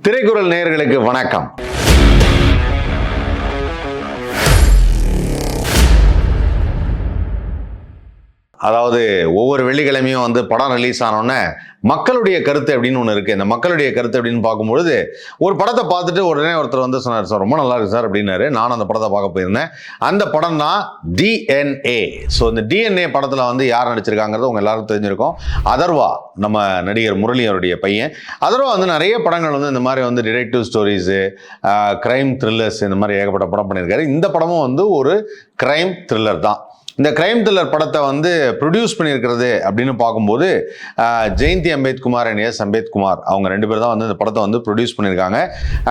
திரைக்குறள் நேயர்களுக்கு வணக்கம். அதாவது ஒவ்வொரு வெள்ளிக்கிழமையும் படம் ரிலீஸ் ஆனோடனே மக்களுடைய கருத்து அப்படின்னு ஒன்று இருக்குது. இந்த மக்களுடைய கருத்து அப்படின்னு பார்க்கும்பொழுது ஒரு படத்தை பார்த்துட்டு உடனே ஒருத்தர் சொன்னார், சார் ரொம்ப நல்லா இருக்கு சார் அப்படின்னாரு. நானும் அந்த படத்தை பார்க்க போயிருந்தேன். அந்த படம் தான் DNA. ஸோ இந்த DNA படத்தில் யார் நடிச்சிருக்காங்கிறது உங்கள் எல்லாருக்கும் தெரிஞ்சிருக்கும். அதர்வா, நம்ம நடிகர் முரளி அவருடைய பையன். அதர்வா நிறைய படங்கள் இந்த மாதிரி டிடெக்டிவ் ஸ்டோரிஸு, கிரைம் த்ரில்லர்ஸ், இந்த மாதிரி ஏகப்பட்ட படம் பண்ணியிருக்காரு. இந்த படமும் ஒரு கிரைம் த்ரில்லர் தான். இந்த கிரைம் த்ரில்லர் படத்தை ப்ரொடியூஸ் பண்ணியிருக்கிறது அப்படின்னு பார்க்கும்போது ஜெயந்தி அம்பேத்குமார் அண்ட் எஸ் அம்பேத்குமார் அவங்க ரெண்டு பேர் தான் இந்த படத்தை ப்ரொடியூஸ் பண்ணியிருக்காங்க.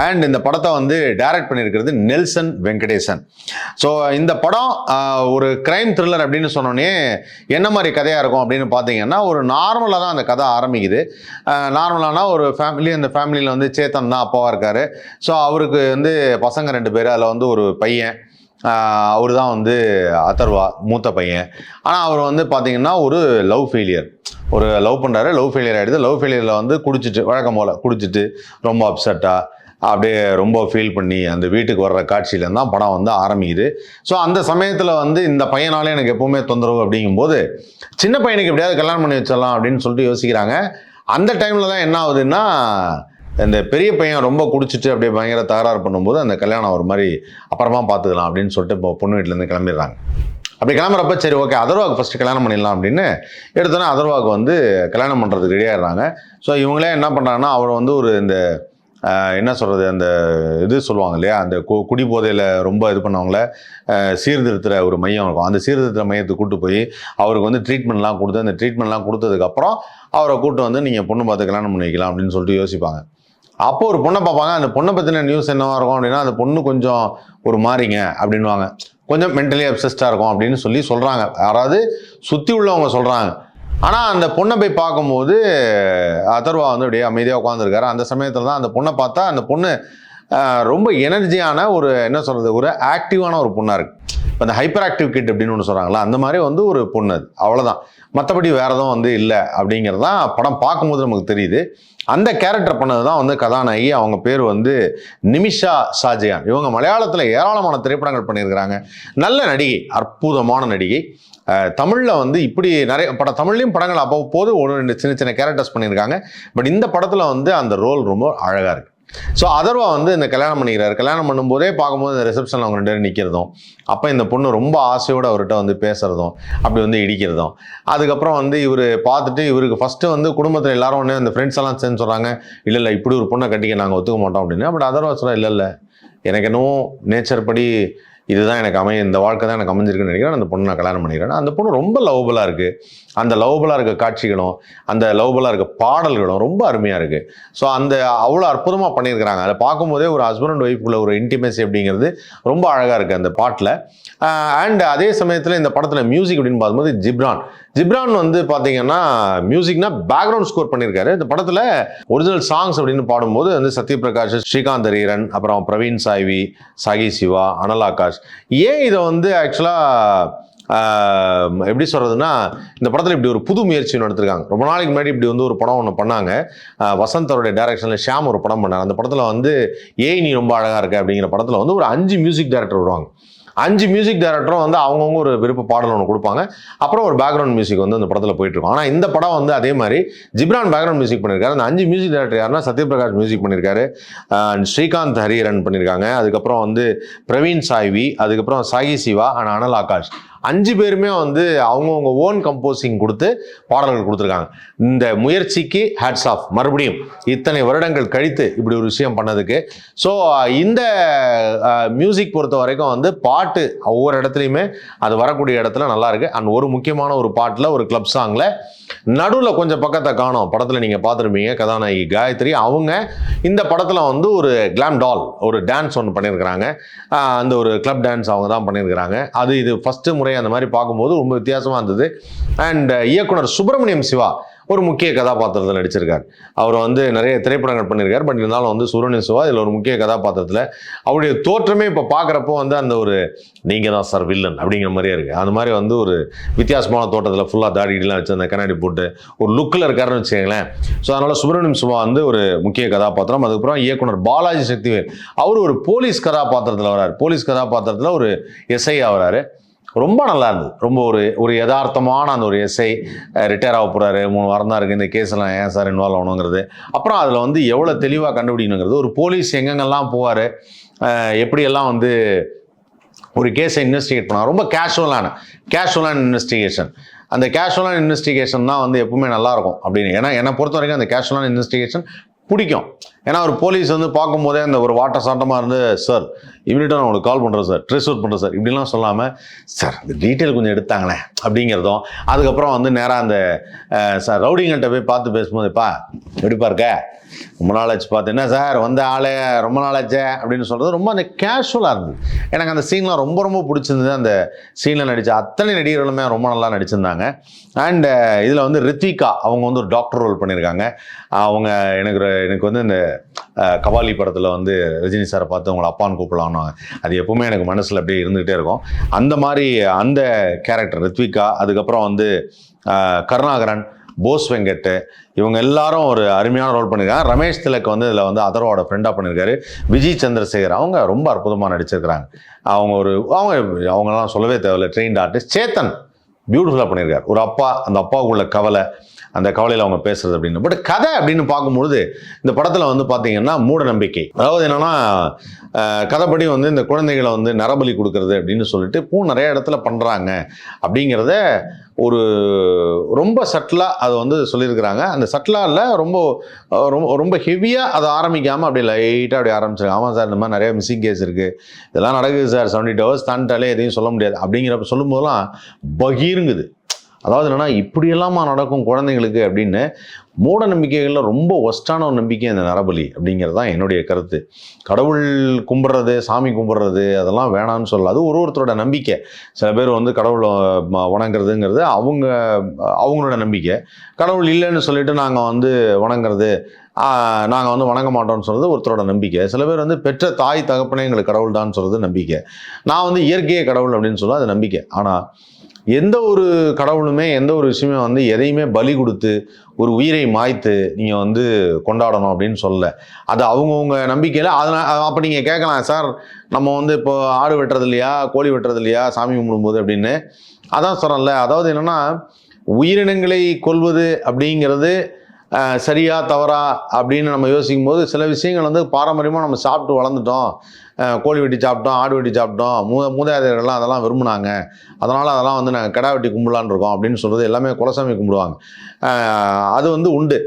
அண்ட் இந்த படத்தை டைரக்ட் பண்ணியிருக்கிறது நெல்சன் வெங்கடேசன். ஸோ இந்த படம் ஒரு கிரைம் த்ரில்லர் அப்படின்னு சொன்னோடனே என்ன மாதிரி கதையாக இருக்கும் அப்படின்னு பார்த்தீங்கன்னா, ஒரு நார்மலாக தான் அந்த கதை ஆரம்பிக்குது. நார்மலானா ஒரு ஃபேமிலி, அந்த ஃபேமிலியில் சேத்தன் தான் அப்பாவாக இருக்கார். ஸோ அவருக்கு பசங்க ரெண்டு பேர், அதில் ஒரு பையன், அவர் தான் அதர்வா மூத்த பையன். ஆனால் அவர் பார்த்தீங்கன்னா ஒரு லவ் ஃபெயிலியர், ஒரு லவ் பண்ணுறாரு, லவ் ஃபெயிலியர் ஆகிடுது. லவ் ஃபெயிலியரில் குடிச்சிட்டு, வழக்கம் போல் குடிச்சிட்டு ரொம்ப அப்செட்டாக அப்படியே ரொம்ப ஃபீல் பண்ணி அந்த வீட்டுக்கு வர்ற காட்சியிலேருந்து தான் படம் ஆரம்பிக்குது. ஸோ அந்த சமயத்தில் இந்த பையனாலே எனக்கு எப்போவுமே தொந்தரவு அப்படிங்கும்போது சின்ன பையனுக்கு எப்படியாவது கல்யாணம் பண்ணி வச்சிடலாம் அப்படின்னு சொல்லிட்டு யோசிக்கிறாங்க. அந்த டைமில் தான் என்ன ஆகுதுன்னா, இந்த பெரிய பையன் ரொம்ப குடிச்சிட்டு அப்படியே பயங்கர தகராறு பண்ணும்போது அந்த கல்யாணம் ஒரு மாதிரி அப்புறமா பார்த்துக்கலாம் அப்படின்னு சொல்லிட்டு இப்போ பொண்ணு வீட்டிலேருந்து கிளம்பிடுறாங்க. அப்படி கிளம்புறப்ப சரி ஓகே அதர்வாவுக்கு ஃபஸ்ட்டு கல்யாணம் பண்ணிடலாம் அப்படின்னு எடுத்தோன்னே அதர்வாவுக்கு கல்யாணம் பண்ணுறதுக்கு ரெடியாகிடுறாங்க. ஸோ இவங்களே என்ன பண்ணுறாங்கன்னா, அவர் ஒரு இந்த என்ன சொல்கிறது, அந்த இது சொல்லுவாங்க இல்லையா, அந்த குடி போதையில் ரொம்ப இது பண்ணவங்கள சீர்திருத்துகிற ஒரு மையம் இருக்கும். அந்த சீர்திருத்துற மையத்துக்கு கூப்பிட்டு போய் அவருக்கு ட்ரீட்மெண்ட்லாம் கொடுத்து, அந்த ட்ரீட்மெண்ட்லாம் கொடுத்ததுக்கப்புறம் அவரை கூப்பிட்டு நீங்கள் பொண்ணு பார்த்து கல்யாணம் பண்ணி வைக்கலாம் அப்படின்னு சொல்லிட்டு யோசிப்பாங்க. அப்போ ஒரு பொண்ணை பார்ப்பாங்க. அந்த பொண்ணை பற்றின நியூஸ் என்னவா இருக்கும் அப்படின்னா, அந்த பொண்ணு கொஞ்சம் ஒரு மாறிங்க அப்படின்வாங்க, கொஞ்சம் மென்டலி அப்சஸ்டாக இருக்கும் அப்படின்னு சொல்கிறாங்க. யாராவது சுற்றி உள்ளவங்க சொல்கிறாங்க. ஆனால் அந்த பொண்ணை போய் பார்க்கும்போது அதர்வா அப்படியே அமைதியாக உட்காந்துருக்காரு. அந்த சமயத்தில் தான் அந்த பொண்ணை பார்த்தா அந்த பொண்ணு ரொம்ப எனர்ஜியான ஒரு என்ன சொல்கிறது, ஒரு ஆக்டிவான ஒரு பொண்ணாக இருக்குது. இப்போ அந்த ஹைப்பர் ஆக்டிவ் கிட் அப்படின்னு ஒன்று சொல்கிறாங்களா, அந்த மாதிரி ஒரு பொண்ணு அது, அவ்வளோதான். மற்றபடி வேறு எதுவும் இல்லை அப்படிங்கிறது தான் படம் பார்க்கும்போது நமக்கு தெரியுது. அந்த கேரக்டர் பண்ணது தான் கதாநாயகி. அவங்க பேர் நிமிஷா ஷாஜியான். இவங்க மலையாளத்தில் ஏராளமான திரைப்படங்கள் பண்ணியிருக்கிறாங்க. நல்ல நடிகை, அற்புதமான நடிகை. தமிழில் இப்படி நிறைய தமிழ்லையும் படங்கள் அவ்வப்போது ஒரு ரெண்டு சின்ன சின்ன கேரக்டர்ஸ் பண்ணியிருக்காங்க. பட் இந்த படத்தில் அந்த ரோல் ரொம்ப அழகாக இருக்குது. ஸோ அதர்வா இந்த கல்யாணம் பண்ணிக்கிறாரு. கல்யாணம் பண்ணும்போதே பார்க்கும்போது இந்த ரிசப்ஷனில் அவங்க ரெண்டு பேரும் நிற்கிறதும், அப்போ இந்த பொண்ணு ரொம்ப ஆசையோடு அவர்கிட்ட பேசுகிறதும், அப்படி இடிக்கிறதும். அதுக்கப்புறம் இவர் பார்த்துட்டு இவருக்கு ஃபஸ்ட்டு குடும்பத்தில் எல்லாரும் அந்த ஃப்ரெண்ட்ஸ் எல்லாம் சேர்ந்து சொல்கிறாங்க, இல்லை இப்படி ஒரு பொண்ணை கட்டிக்க நாங்கள் ஒத்துக்க மாட்டோம் அப்படின்னு. பட் அதர்வா சொல்ல, இல்லை எனக்கு என்னவோ நேச்சர் படி இதுதான் எனக்கு இந்த வாழ்க்கை தான் எனக்கு அமைஞ்சிருக்குன்னு நினைக்கிறேன், அந்த பொண்ணு நான் கல்யாணம் பண்ணிக்கிறேன். அந்த பொண்ணு ரொம்ப லவ்வபுளாக இருக்குது. அந்த லவ்வபுளாக இருக்க காட்சிகளும் அந்த லவ்வபுளாக இருக்க பாடல்களும் ரொம்ப அருமையாக இருக்குது. ஸோ அவ்வளோ அற்புதமாக பண்ணியிருக்கிறாங்க. அதை பார்க்கும்போதே ஒரு ஹஸ்பண்ட் அண்ட் ஒய்ஃபுக்குள்ள ஒரு இன்டிமேசி அப்படிங்கிறது ரொம்ப அழகாக இருக்குது அந்த பாட்டில். அண்ட் அதே சமயத்தில் இந்த படத்தில் மியூசிக் அப்படின்னு பார்க்கும்போது ஜிப்ரான் பார்த்தீங்கன்னா மியூசிக்னா பேக்ரவுண்ட் ஸ்கோர் பண்ணியிருக்காரு. இந்த படத்தில் ஒரிஜினல் சாங்ஸ் அப்படின்னு பாடும்போது சத்யபிரகாஷ், ஸ்ரீகாந்த் ஹரிஹரன், அப்புறம் பிரவீன் சாய்வி, சாகி சிவா, அனல் ஆகாஷ். ஏன் இதை ஆக்சுவலாக எப்படி சொல்கிறதுனா, இந்த படத்தில் இப்படி ஒரு புது முயற்சி நடத்திருக்காங்க. ரொம்ப நாளைக்கு முன்னாடி இப்படி ஒரு படம் ஒன்று பண்ணாங்க. வசந்த் அவருடைய டைரக்ஷனில் ஷியாம் ஒரு படம் பண்ணார். அந்த படத்தில் ஏய் நீ ரொம்ப அழகாக இருக்க அப்படிங்கிற படத்தில் ஒரு 5 மியூசிக் டைரக்டர் வருவாங்க. 5 மியூசிக் டைரக்டரும் அவங்கவுங்க ஒரு விருப்ப பாடல் ஒன்று கொடுப்பாங்க. அப்புறம் ஒரு பேக்ரவுண்ட் மியூசிக் அந்த படத்தில் போயிட்டுருக்கும். ஆனால் இந்த படம் அதே மாதிரி ஜிப்ரான் பேக்ரவுண்ட் மியூசிக் பண்ணியிருக்காரு. அந்த 5 மியூசிக் டைரக்டர் யாருன்னா, சத்யபிரகாஷ் மியூசிக் பண்ணியிருக்காரு, ஸ்ரீகாந்த் ஹரிஹரன் பண்ணியிருக்காங்க, அதுக்கப்புறம் பிரவீன் சாய்வி, அதுக்கப்புறம் சாகி சிவா அண்ட் அனல் ஆகாஷ். 5 பேருமே அவங்கவுங்க ஓன் கம்போசிங் கொடுத்து பாடல்கள் கொடுத்துருக்காங்க. இந்த முயற்சிக்கு ஹேட்ஸ் ஆஃப். மறுபடியும் இத்தனை வருடங்கள் கழித்து இப்படி ஒரு விஷயம் பண்ணதுக்கு. ஸோ இந்த மியூசிக் பொறுத்த வரைக்கும் பாட்டு ஒவ்வொரு இடத்துலையுமே அது வரக்கூடிய இடத்துல நல்லா இருக்கு. அண்ட் ஒரு முக்கியமான ஒரு பாட்டில், ஒரு கிளப் சாங்கில் நடுவில் கொஞ்சம் பக்கத்தை காணோம் படத்தில் நீங்கள் பார்த்துருப்பீங்க, கதாநாயகி காயத்ரி அவங்க இந்த படத்தில் ஒரு கிளாம் டால், ஒரு டான்ஸ் ஒன்று பண்ணியிருக்கிறாங்க. அந்த ஒரு கிளப் டான்ஸ் அவங்க தான் பண்ணியிருக்கிறாங்க. இது ஃபஸ்ட்டு முறை அந்த மாதிரி பார்க்கும்போது ரொம்ப வித்தியாசமாக இருந்தது. அண்ட் இயக்குனர் சுப்பிரமணியம் சிவா ஒரு முக்கிய கதாபாத்திரத்தில் நடிச்சிருக்கார். அவர் வந்து நிறைய திரைப்படங்கள் பண்ணியிருக்கார். பட் இருந்தாலும் வந்து சுப்ரமணியம் சிவா இதில் ஒரு முக்கிய கதாபாத்திரத்தில் அவருடைய தோற்றமே இப்போ பார்க்குறப்போ வந்து அந்த ஒரு நீங்கள் தான் சார் வில்லன் அப்படிங்கிற மாதிரியே இருக்குது. அந்த மாதிரி வந்து ஒரு வித்தியாசமான தோட்டத்தில் ஃபுல்லாக தாடிலாம் வச்சு அந்த கண்ணாடி போட்டு ஒரு லுக்கில் இருக்காருன்னு வச்சுக்கோங்களேன். ஸோ அதனால் சுப்ரமணியம் சிவா வந்து ஒரு முக்கிய கதாபாத்திரம். அதுக்கப்புறம் இயக்குனர் பாலாஜி சக்திவேல் அவர் ஒரு போலீஸ் கதாபாத்திரத்தில் வர்றார். போலீஸ் கதாபாத்திரத்தில் ஒரு எஸ்ஐ வராரு. ரொம்ப நல்லா இருந்தது. ரொம்ப ஒரு யதார்த்தமான அந்த ஒரு எஸ்ஐ ரிட்டையர் ஆக போகிறாரு, 3 வாரம் தான் இருக்குது, இந்த கேஸ்லாம் ஏன் சார் இன்வால்வ் ஆகணுங்கிறது, அப்புறம் அதில் வந்து எவ்வளோ தெளிவாக கண்டுபிடிக்கணுங்கிறது, ஒரு போலீஸ் எங்கெங்கெல்லாம் போவார், எப்படியெல்லாம் வந்து ஒரு கேஸை இன்வெஸ்டிகேட் பண்ணார். ரொம்ப கேஷுவலான இன்வெஸ்டிகேஷன். அந்த கேஷுவலான இன்வெஸ்டிகேஷன் தான் வந்து எப்பவுமே நல்லாயிருக்கும் அப்படின்னு. ஏன்னா என்னை பொறுத்த வரைக்கும் அந்த கேஷுவலான இன்வெஸ்டிகேஷன் பிடிக்கும். ஏன்னா ஒரு போலீஸ் வந்து பார்க்கும்போதே அந்த ஒரு வாட்ட சாட்டமாக இருந்து, சார் இமீடியட்டாக நான் உங்களுக்கு கால் பண்ணுறேன் சார், ட்ரேஸ் அவுட் பண்ணுறேன் சார், இப்படிலாம் சொல்லாமல் சார் இந்த டீட்டெயில் கொஞ்சம் எடுத்தாங்களேன் அப்படிங்கிறதும், அதுக்கப்புறம் வந்து நேராக அந்த சார் ரவுடிங்கள்கிட்ட போய் பார்த்து பேசும்போதுப்பா எப்படிப்பா இருக்க, ரொம்ப நாள் ஆச்சு பார்த்து, என்ன சார் வந்த ஆளே ரொம்ப நாள் ஆச்சே அப்படின்னு சொல்கிறது ரொம்ப அந்த கேஷுவலாக இருந்தது. எனக்கு அந்த சீன்லாம் ரொம்ப ரொம்ப பிடிச்சிருந்தது. அந்த சீனில் நடித்த அத்தனை நடிகர்களுமே ரொம்ப நல்லா நடிச்சிருந்தாங்க. அண்ட் இதில் வந்து ரித்விகா அவங்க வந்து ஒரு டாக்டர் ரோல் பண்ணியிருக்காங்க. அவங்க எனக்கு வந்து இந்த கபாலி படத்தில் வந்து ரஜினி சாரை பார்த்து அவங்கள அப்பான்னு கூப்பிடலான்னு அது எப்பவுமே எனக்கு மனசில் அப்படியே இருந்துகிட்டே இருக்கும். அந்த மாதிரி அந்த கேரக்டர் ரித்விகா, அதுக்கப்புறம் வந்து கருணாகரன், போஸ் வெங்கட், இவங்க எல்லாரும் ஒரு அருமையான ரோல் பண்ணியிருக்காங்க. ரமேஷ் திலக் வந்து இதில் வந்து அதர்வாவோட ஃப்ரெண்டாக பண்ணியிருக்காரு. விஜய் சந்திரசேகர் அவங்க ரொம்ப அற்புதமாக நடிச்சிருக்கிறாங்க. அவங்கெல்லாம் சொல்லவே தேவையில்லை, ட்ரெயின்ட் ஆர்டிஸ்ட். சேத்தன் பியூட்டிஃபுல்லாக பண்ணியிருக்காரு. ஒரு அப்பா, அந்த அப்பாவுக்குள்ள கவலை, அந்த கவலையில் அவங்க பேசுறது அப்படின்னு. பட் கதை அப்படின்னு பார்க்கும்பொழுது இந்த படத்தில் வந்து பார்த்தீங்கன்னா மூட நம்பிக்கை, அதாவது என்னன்னா கதைப்படி வந்து இந்த குழந்தைகளை வந்து நரபலி கொடுக்கறது அப்படின்னு சொல்லிட்டு நிறைய இடத்துல பண்ணுறாங்க அப்படிங்கிறத ஒரு ரொம்ப சட்டிலாக அதை வந்து சொல்லியிருக்கிறாங்க. அந்த சட்டிலாக இல்லை, ரொம்ப ரொம்ப ரொம்ப ஹெவியாக அதை ஆரம்பிக்காமல் அப்படியே லைட்டாக அப்படி ஆரம்பிச்சிருக்காங்க. ஆமாம் சார் இந்த மாதிரி நிறைய மிஸ்ஸிங் கேஸ் இருக்குது, இதெல்லாம் நடக்குது சார், 78 hours தாண்டிட்டாலே எதையும் சொல்ல முடியாது அப்படிங்கிறப்ப சொல்லும்போதெல்லாம் பகீருங்குது. அதாவது என்னென்னா இப்படியெல்லாமா நடக்கும் குழந்தைங்களுக்கு அப்படின்னு. மூட நம்பிக்கைகளில் ரொம்ப ஒஸ்டான ஒரு நம்பிக்கை இந்த நரபலி அப்படிங்கிறது தான் என்னுடைய கருத்து. கடவுள் கும்பிட்றது, சாமி கும்பிட்றது அதெல்லாம் வேணான்னு சொல்லலாம். அது ஒருத்தரோட நம்பிக்கை. சில பேர் வந்து கடவுளை வணங்குறதுங்கிறது அவங்களோட நம்பிக்கை. கடவுள் இல்லைன்னு சொல்லிட்டு நாங்கள் வந்து வணங்குறது, நாங்கள் வந்து வணங்க மாட்டோம்னு சொல்கிறது ஒருத்தரோட நம்பிக்கை. சில பேர் வந்து பெற்ற தாய் தகப்பனே எங்களுக்கு கடவுள் தான் சொல்கிறது நம்பிக்கை. நான் வந்து இயற்கையே கடவுள் அப்படின்னு சொல்ல அது நம்பிக்கை. ஆனால் எந்த ஒரு கடவுளுமே எந்த ஒரு விஷயமே வந்து எதையுமே பலி கொடுத்து ஒரு உயிரை மாய்த்து நீங்கள் வந்து கொண்டாடணும் அப்படின்னு சொல்லலை. அது அவங்கவுங்க நம்பிக்கையில். அதனால் அப்போ நீங்கள் கேட்கலாம், சார் நம்ம வந்து இப்போ ஆடு வெட்டுறது இல்லையா, கோழி வெட்டுறது இல்லையா சாமி கும்பிடும்போது அப்படின்னு. அதான் சொல்கிறேன்ல, அதாவது என்னென்னா உயிரினங்களை கொல்வது அப்படிங்கிறது சரியா தவறா அப்படின்னு நம்ம யோசிக்கும் போது சில விஷயங்கள் வந்து பாரம்பரியமாக நம்ம சாப்பிட்டு வளர்ந்துட்டோம், கோழி வெட்டி சாப்பிட்டோம், ஆடு வெட்டி சாப்பிட்டோம், மூதாதையர்கள்லாம் அதெல்லாம் விரும்பினாங்க, அதனால் அதெல்லாம் வந்து நாங்கள் கிடா வெட்டி கும்பிடலான்னு இருக்கோம் அப்படின்னு சொல்கிறது எல்லாமே குலசாமி கும்பிடுவாங்க. அது வந்து உண்டு,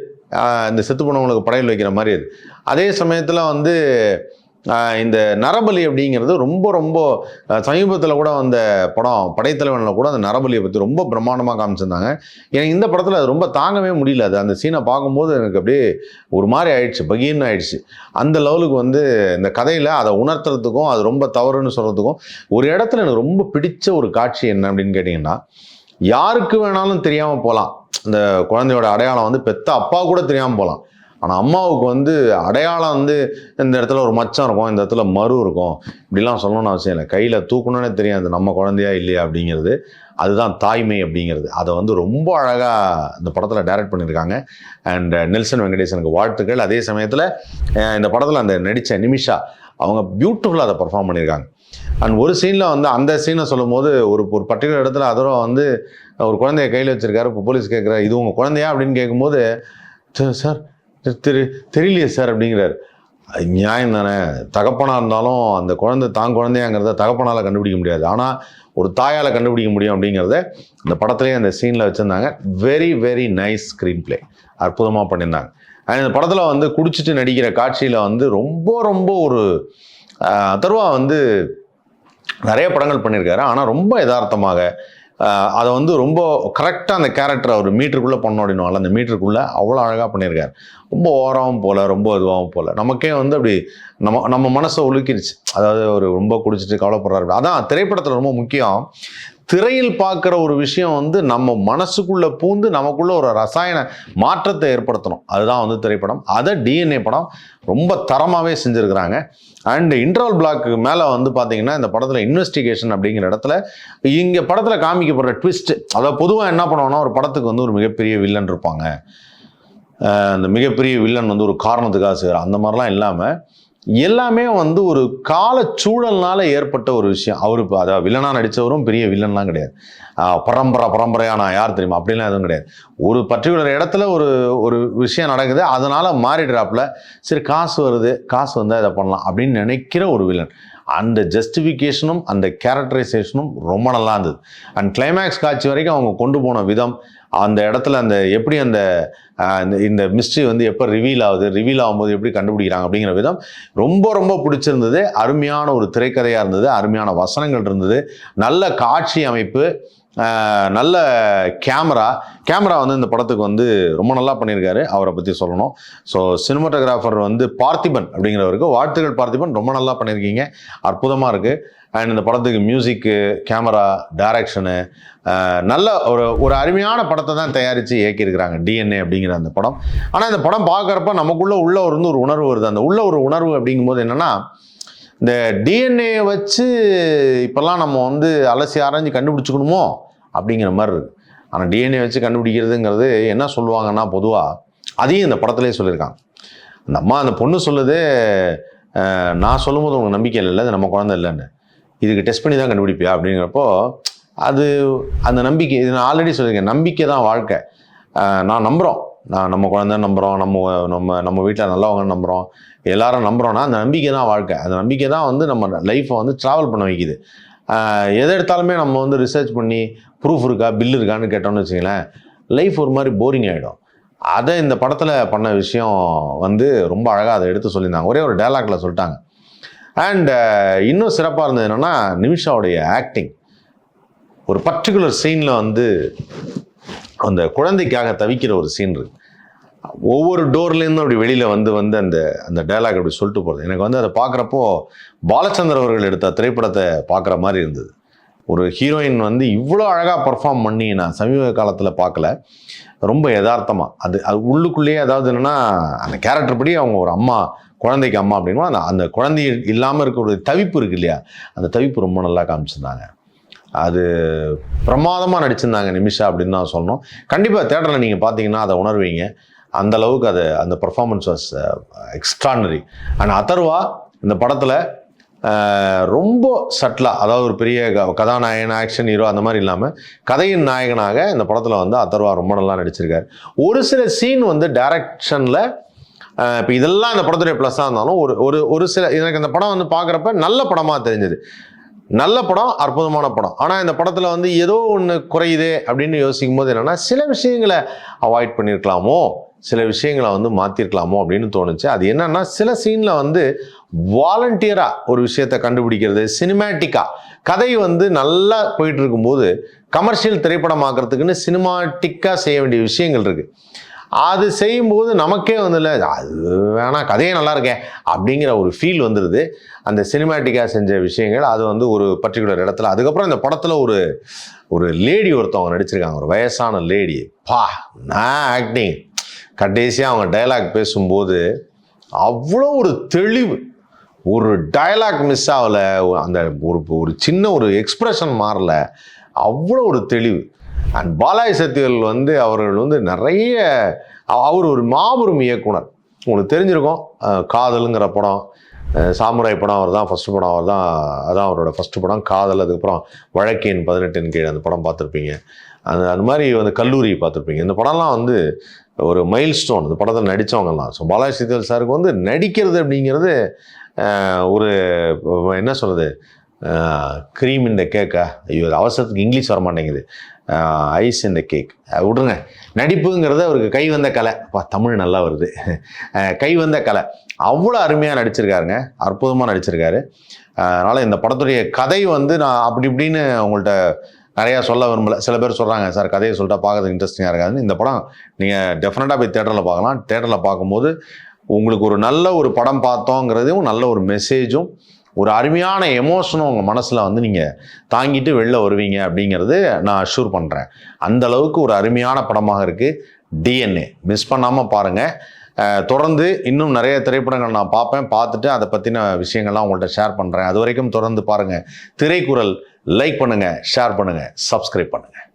இந்த செத்து போனவங்களுக்கு படையல் வைக்கிற மாதிரி. அது அதே சமயத்தில் வந்து இந்த நரபலி அப்படிங்கிறது ரொம்ப ரொம்ப சமீபத்தில் கூட அந்த படம் படைத்தலைவனில் கூட அந்த நரபலியை பற்றி ரொம்ப பிரம்மாண்டமாக காமிச்சிருந்தாங்க. எனக்கு இந்த படத்தில் அது ரொம்ப தாங்கவே முடியல. அது அந்த சீனை பார்க்கும்போது எனக்கு அப்படியே ஒரு மாதிரி ஆயிடுச்சு, பகீர்னு ஆயிடுச்சு. அந்த லெவலுக்கு வந்து இந்த கதையில் அதை உணர்த்துறதுக்கும் அது ரொம்ப தவறுன்னு சொல்கிறதுக்கும் ஒரு இடத்துல எனக்கு ரொம்ப பிடிச்ச ஒரு காட்சி என்ன அப்படின்னு கேட்டிங்கன்னா, யாருக்கு வேணாலும் தெரியாமல் போகலாம், இந்த குழந்தையோட அடையாளம் வந்து பெத்த அப்பா கூட தெரியாமல் போகலாம். ஆனால் அம்மாவுக்கு வந்து அடையாளம் வந்து இந்த இடத்துல ஒரு மச்சம் இருக்கும், இந்த இடத்துல மறு இருக்கும், இப்படிலாம் சொல்லணும்னு அவசியம் இல்லை. கையில் தூக்கணுன்னே தெரியும் அது நம்ம குழந்தையா இல்லையா அப்படிங்கிறது. அதுதான் தாய்மை அப்படிங்கிறது. அதை வந்து ரொம்ப அழகாக இந்த படத்தில் டைரக்ட் பண்ணியிருக்காங்க. அண்ட் நெல்சன் வெங்கடேசனுக்கு வாழ்த்துக்கள். அதே சமயத்தில் இந்த படத்தில் அந்த நடித்த நிமிஷா அவங்க பியூட்டிஃபுல்லாக அதை பர்ஃபார்ம் பண்ணியிருக்காங்க. அண்ட் ஒரு சீனில் வந்து அந்த சீனை சொல்லும் போது ஒரு பர்டிகுலர் இடத்துல அதோட வந்து ஒரு குழந்தைய கையில் வச்சுருக்காரு. இப்போ போலீஸ் கேட்குறாரு, இது உங்கள் குழந்தையா அப்படின்னு கேட்கும்போது, சார் தெரியலையே சார் அப்படிங்கிறார். நியாயம் தானே, தகப்பனாக இருந்தாலும் அந்த குழந்தை தான் குழந்தையாங்கிறத தகப்பனால் கண்டுபிடிக்க முடியாது, ஆனால் ஒரு தாயால் கண்டுபிடிக்க முடியும் அப்படிங்கிறத இந்த படத்துலேயே அந்த சீனில் வச்சுருந்தாங்க. Very very nice screen play, அற்புதமாக பண்ணியிருந்தாங்க. அண்ட் இந்த படத்தில் வந்து குடிச்சிட்டு நடிக்கிற காட்சியில் வந்து ரொம்ப ரொம்ப ஒரு அதர்வா வந்து நிறைய படங்கள் பண்ணியிருக்காரு, ஆனால் ரொம்ப யதார்த்தமாக அதை வந்து ரொம்ப கரெக்டாக அந்த கேரக்டரை ஒரு மீட்டருக்குள்ளே பண்ணோம் அப்படின்னுவாங்க, அந்த மீட்டருக்குள்ளே அவ்வளோ அழகாக பண்ணியிருக்காரு. ரொம்ப ஓரமாகவும் போகல, ரொம்ப இதுவாகவும் போகல. நமக்கே வந்து அப்படி நம்ம மனசை உலுக்கிடுச்சு. அதாவது ஒரு ரொம்ப குடிச்சிட்டு கவலைப்படுறாரு. அதான் திரைப்படத்தில் ரொம்ப முக்கியம், திரையில் பார்க்குற ஒரு விஷயம் வந்து நம்ம மனசுக்குள்ளே பூந்து நமக்குள்ள ஒரு ரசாயன மாற்றத்தை ஏற்படுத்தணும். அதுதான் வந்து திரைப்படம். அதை டிஎன்ஏ படம் ரொம்ப தரமாகவே செஞ்சுருக்கிறாங்க. அண்ட் இன்டர்வல் பிளாக்கு மேலே வந்து பார்த்தீங்கன்னா இந்த படத்தில் இன்வெஸ்டிகேஷன் அப்படிங்கிற இடத்துல இங்கே படத்தில் காமிக்கப்படுற ட்விஸ்ட், அதாவது பொதுவாக என்ன பண்ணுவோம்னா ஒரு படத்துக்கு வந்து ஒரு மிகப்பெரிய வில்லன் இருப்பாங்க, அந்த மிகப்பெரிய வில்லன் வந்து ஒரு காரணத்துக்காக செய்கிறார், அந்த மாதிரிலாம் இல்லாமல் எல்லாமே வந்து ஒரு காலச்சூழல்னால ஏற்பட்ட ஒரு விஷயம். அவரு அதாவது வில்லனாக நடித்தவரும் பெரிய வில்லன்லாம் கிடையாது. பரம்பரையாக நான் யார் தெரியுமா அப்படிலாம் எதுவும் கிடையாது. ஒரு பர்டிகுலர் இடத்துல ஒரு ஒரு விஷயம் நடக்குது, அதனால் மாறிடுறாப்புல. சரி காசு வருது, காசு வந்தால் இதை பண்ணலாம் அப்படின்னு நினைக்கிற ஒரு வில்லன். அந்த ஜஸ்டிஃபிகேஷனும் அந்த கேரக்டரைசேஷனும் ரொம்ப நல்லா இருந்தது. அண்ட் கிளைமேக்ஸ் காட்சி வரைக்கும் அவங்க கொண்டு போன விதம், அந்த இடத்துல அந்த எப்படி அந்த இந்த மிஸ்ட்ரி வந்து எப்போ ரிவீல் ஆகும்போது எப்படி கண்டுபிடிக்கிறாங்க அப்படிங்கிற விதம் ரொம்ப ரொம்ப பிடிச்சிருந்தது. அருமையான ஒரு திரைக்கதையாக இருந்தது, அருமையான வசனங்கள் இருந்தது, நல்ல காட்சி அமைப்பு, நல்ல கேமரா வந்து இந்த படத்துக்கு வந்து ரொம்ப நல்லா பண்ணியிருக்காரு. அவரை பற்றி சொல்லணும். ஸோ சினிமாட்டோகிராஃபர் வந்து பார்த்திபன் அப்படிங்கிறவருக்கு வாழ்த்துக்கள். பார்த்திபன், ரொம்ப நல்லா பண்ணியிருக்கீங்க, அற்புதமாக இருக்குது. அண்ட் இந்த படத்துக்கு மியூசிக்கு, கேமரா, டைரக்ஷனு, நல்ல ஒரு அருமையான படத்தை தான் தயாரித்து இயக்கியிருக்கிறாங்க டிஎன்ஏ அப்படிங்கிற அந்த படம். ஆனால் இந்த படம் பார்க்குறப்ப நமக்குள்ளே ஒரு உணர்வு வருது. அந்த ஒரு உணர்வு அப்படிங்கும்போது என்னென்னா, இந்த டிஎன்ஏ வச்சு இப்போல்லாம் நம்ம வந்து அலசி ஆராய்ஞ்சு கண்டுபிடிச்சிக்கணுமோ அப்படிங்கிற மாதிரி இருக்குது. ஆனால் டிஎன்ஏ வச்சு கண்டுபிடிக்கிறதுங்கிறது என்ன சொல்லுவாங்கன்னா, பொதுவாக அதையும் இந்த படத்துலேயே சொல்லியிருக்காங்க. அந்த பொண்ணு சொல்லுது, நான் சொல்லும்போது உங்களுக்கு நம்பிக்கை இல்லை, அது நம்ம குழந்தை இல்லைன்னு, இதுக்கு டெஸ்ட் பண்ணி தான் கண்டுபிடிப்பியா அப்படிங்கிறப்போ, அது அந்த நம்பிக்கை, இது நான் ஆல்ரெடி சொல்லியிருக்கேன், நம்பிக்கை தான் வாழ்க்கை. நான் நம்புகிறோம், நம்ம குழந்தைன்னு நம்புகிறோம், நம்ம வீட்டில் நல்லவங்க நம்புகிறோம், எல்லாரும் நம்புகிறோன்னா அந்த நம்பிக்கை தான் வாழ்க்கை. அந்த நம்பிக்கை தான் வந்து நம்ம லைஃப்பை வந்து ட்ராவல் பண்ண வைக்குது. எதை எடுத்தாலுமே நம்ம வந்து ரிசர்ச் பண்ணி ப்ரூஃப் இருக்கா, பில் இருக்கான்னு கேட்டோம்னு வச்சுங்களேன், லைஃப் ஒரு மாதிரி போரிங் ஆகிடும். அதை இந்த படத்தில் பண்ண விஷயம் வந்து ரொம்ப அழகாக அதை எடுத்து சொல்லியிருந்தாங்க. ஒரே ஒரு டயலாக்ல சொல்லிட்டாங்க. அண்ட் இன்னும் சிறப்பாக இருந்தது என்னென்னா, நிமிஷாவுடைய ஆக்டிங். ஒரு பர்டிகுலர் சீனில் வந்து அந்த குழந்தைக்காக தவிக்கிற ஒரு சீன் இருக்கு. ஒவ்வொரு டோர்லேருந்தும் அப்படி வெளியில் வந்து அந்த அந்த டயலாக் அப்படி சொல்லிட்டு போகிறது. எனக்கு வந்து அதை பார்க்குறப்போ பாலச்சந்தர் அவர்கள் எடுத்த திரைப்படத்தை பார்க்குற மாதிரி இருந்தது. ஒரு ஹீரோயின் வந்து இவ்வளோ அழகாக பர்ஃபார்ம் பண்ணி நான் சமீப காலத்தில் பார்க்கல. ரொம்ப யதார்த்தமாக அது உள்ளுக்குள்ளேயே, அதாவது என்னென்னா, அந்த கேரக்டர் படி அவங்க ஒரு அம்மா, குழந்தைக்கு அம்மா அப்படின்னா அந்த குழந்தை இல்லாமல் இருக்க ஒரு தவிப்பு இருக்கு இல்லையா, அந்த தவிப்பு ரொம்ப நல்லா காமிச்சிருந்தாங்க. அது பிரமாதமாக நடிச்சிருந்தாங்க நிமிஷா அப்படின்னு தான் சொல்லணும். கண்டிப்பாக தேட்டரில் நீங்கள் பார்த்தீங்கன்னா அதை உணர்வீங்க. அந்த அளவுக்கு அந்த performance was extraordinary. And Atharva இந்த படத்தில் ரொம்ப சட்டிலாக, அதாவது ஒரு பெரிய கதாநாயகன், ஆக்ஷன் ஹீரோ அந்த மாதிரி இல்லாமல் கதையின் நாயகனாக இந்த படத்தில் வந்து அதர்வா ரொம்ப நல்லா நடிச்சிருக்காரு. ஒரு சில சீன் வந்து டைரக்ஷனில், இப்போ இதெல்லாம் இந்த படத்துடைய ப்ளஸ்ஸாக இருந்தாலும் ஒரு சில எனக்கு இந்த படம் வந்து பார்க்குறப்ப நல்ல படமாக தெரிஞ்சது. நல்ல படம், அற்புதமான படம். ஆனால் இந்த படத்தில் வந்து ஏதோ ஒன்று குறையுது அப்படின்னு யோசிக்கும் போது என்னென்னா, சில விஷயங்களை அவாய்ட் பண்ணியிருக்கலாமோ, சில விஷயங்களை வந்து மாற்றிருக்கலாமோ அப்படின்னு தோணுச்சு. அது என்னன்னா, சில சீனில் வந்து வாலண்டியராக ஒரு விஷயத்தை கண்டுபிடிக்கிறது, சினிமேட்டிக்காக கதை வந்து நல்லா போயிட்டு இருக்கும்போது கமர்ஷியல் திரைப்படமாக்குறதுக்குன்னு சினிமாட்டிக்காக செய்ய வேண்டிய விஷயங்கள் இருக்குது. அது செய்யும்போது நமக்கே வந்து இல்லை, அது வேணாம், கதையே நல்லா இருக்கேன் அப்படிங்கிற ஒரு ஃபீல் வந்துடுது. அந்த சினிமேட்டிக்காக செஞ்ச விஷயங்கள் அது வந்து ஒரு பர்டிகுலர் இடத்துல. அதுக்கப்புறம் இந்த படத்தில் ஒரு லேடி ஒருத்தவங்க நடிச்சிருக்காங்க, ஒரு வயசான லேடி. நான் ஆக்டிங் கடைசியாக அவங்க டைலாக் பேசும்போது அவ்வளோ ஒரு தெளிவு, ஒரு டைலாக் மிஸ் ஆகலை, அந்த ஒரு சின்ன ஒரு எக்ஸ்பிரஷன் மாறல, அவ்வளோ ஒரு தெளிவு. அண்ட் பாலாஜி சக்திவேல் வந்து அவர்கள் வந்து நிறைய, அவர் ஒரு மாபெரும் இயக்குனர். உங்களுக்கு தெரிஞ்சிருக்கும், காதலுங்கிற படம், சாமுராய் படம் அவர் தான் ஃபஸ்ட்டு படம், அதான் அவரோட ஃபஸ்ட்டு படம் காதல். அதுக்கப்புறம் வழக்கேன் 18 கீழ் அந்த படம் பார்த்துருப்பீங்க. அந்த மாதிரி வந்து கல்லூரி பார்த்துருப்பீங்க. இந்த படம்லாம் வந்து ஒரு மைல் ஸ்டோன், இந்த படத்தில் நடித்தவங்கலாம். ஸோ பாலாஜி சக்திவேல் சாருக்கு வந்து நடிக்கிறது அப்படிங்கிறது ஒரு என்ன சொல்கிறது, க்ரீம் இந்த கேக்கா, ஐயோ அவசரத்துக்கு இங்கிலீஷ் வர மாட்டேங்குது, ஐஸ் இந்த கேக் விடுங்க. நடிப்புங்கிறது அவருக்கு கை வந்த கலை. தமிழ் நல்லா வருது, கை வந்த கலை. அவ்வளோ அருமையாக நடிச்சிருக்காருங்க, அற்புதமாக நடிச்சிருக்காரு. அதனால் இந்த படத்துடைய கதை வந்து நான் அப்படி இப்படின்னு உங்கள்கிட்ட நிறையா சொல்ல விரும்பலை. சில பேர் சொல்கிறாங்க, சார் கதையை சொல்லிட்டா பார்க்கறதுக்கு இன்ட்ரெஸ்டிங்காக இருக்காதுன்னு. இந்த படம் நீங்கள் டெஃபினட்டாக போய் தேட்டரில் பார்க்கலாம். தேட்டரில் பார்க்கும்போது உங்களுக்கு ஒரு நல்ல ஒரு படம் பார்த்தோங்கிறதையும், நல்ல ஒரு மெசேஜும், ஒரு அருமையான எமோஷனும் உங்கள் மனசில் வந்து நீங்கள் தாங்கிட்டு வெளில வருவீங்க அப்படிங்கிறது நான் அஷ்யூர் பண்ணுறேன். அந்த அளவுக்கு ஒரு அருமையான படமாக இருக்குது டிஎன்ஏ. மிஸ் பண்ணாமல் பாருங்கள். தொடர்ந்து இன்னும் நிறைய திரைப்படங்கள் நான் பார்த்துட்டு அதை பற்றின விஷயங்கள்லாம் உங்கள்கிட்ட ஷேர் பண்ணுறேன். அது வரைக்கும் தொடர்ந்து பாருங்கள். திரைக்குறள் லைக் பண்ணுங்கள், ஷேர் பண்ணுங்கள், சப்ஸ்கிரைப் பண்ணுங்கள்.